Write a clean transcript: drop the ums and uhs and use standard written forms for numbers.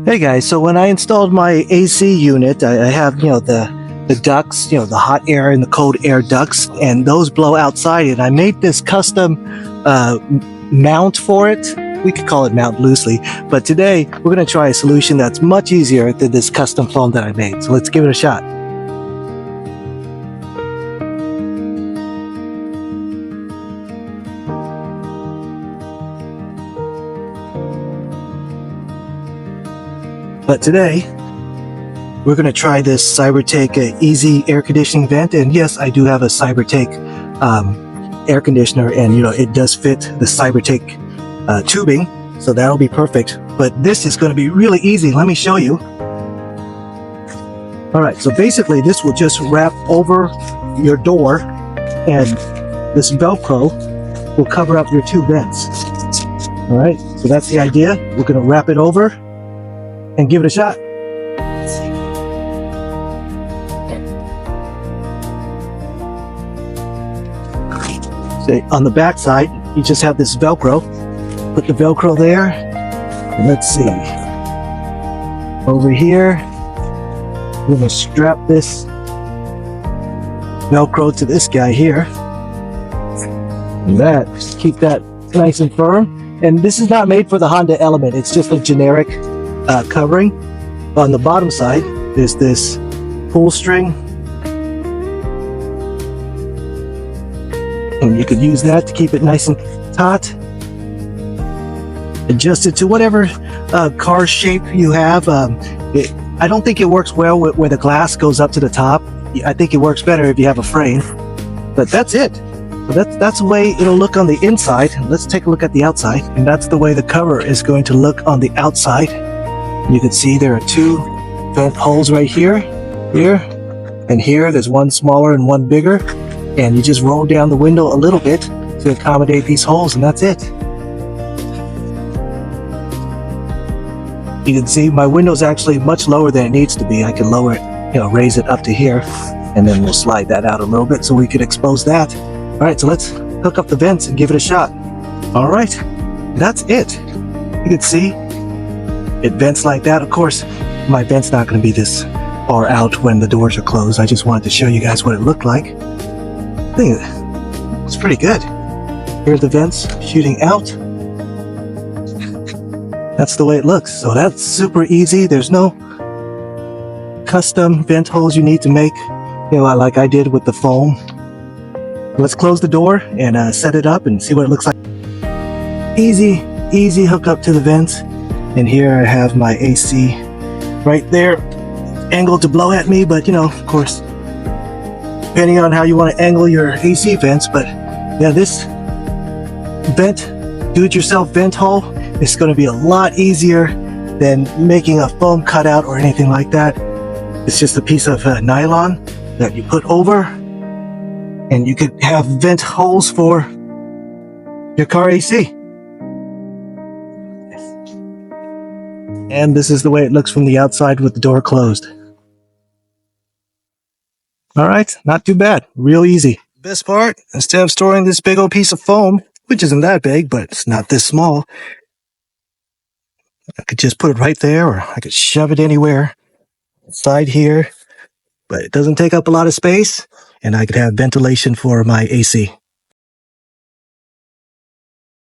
Hey guys, so when I installed my AC unit, I have, the ducts, the hot air and the cold air ducts, and those blow outside. And I made this custom mount for it. We could call it mount loosely, but today we're going to try a solution that's much easier than this custom foam that I made. So let's give it a shot. But today, we're going to try this Cybertake easy air conditioning vent. And yes, I do have a Cybertake air conditioner, and it does fit the Cybertake tubing, so that'll be perfect. But this is going to be really easy. Let me show you. All right, so basically this will just wrap over your door, and this Velcro will cover up your two vents. All right, so that's the idea. We're going to wrap it over and give it a shot. So on the back side, you just have this Velcro. Put the Velcro there, and let's see. Over here, we're gonna strap this Velcro to this guy here. And that, just keep that nice and firm. And this is not made for the Honda Element. It's just a generic covering. On the bottom side, there's this pull string, and you could use that to keep it nice and taut. Adjust it to whatever car shape you have. I don't think it works well where the glass goes up to the top. I think it works better if you have a frame. But that's it. So that's the way it'll look on the inside. Let's take a look at the outside, and that's the way the cover is going to look on the outside. You can see there are two vent holes right here, and here. There's one smaller and one bigger, and you just roll down the window a little bit to accommodate these holes, and that's it. You can see my window's actually much lower than it needs to be. I can lower it, raise it up to here, and then we'll slide that out a little bit so we could expose that. All right, so let's hook up the vents and give it a shot. All right, that's it. You can see it vents like that. Of course, my vent's not going to be this far out when the doors are closed. I just wanted to show you guys what it looked like. I think it's pretty good. Here are the vents shooting out. That's the way it looks. So that's super easy. There's no custom vent holes you need to make, like I did with the foam. Let's close the door and set it up and see what it looks like. Easy hook up to the vents. And here I have my AC right there, angled to blow at me, but of course, depending on how you want to angle your AC vents. But yeah, this do-it-yourself vent hole is going to be a lot easier than making a foam cutout or anything like that. It's just a piece of nylon that you put over, and you could have vent holes for your car AC. And this is the way it looks from the outside with the door closed. All right, not too bad. Real easy. Best part, instead of storing this big old piece of foam, which isn't that big, but it's not this small, I could just put it right there, or I could shove it anywhere inside here, but it doesn't take up a lot of space, and I could have ventilation for my AC.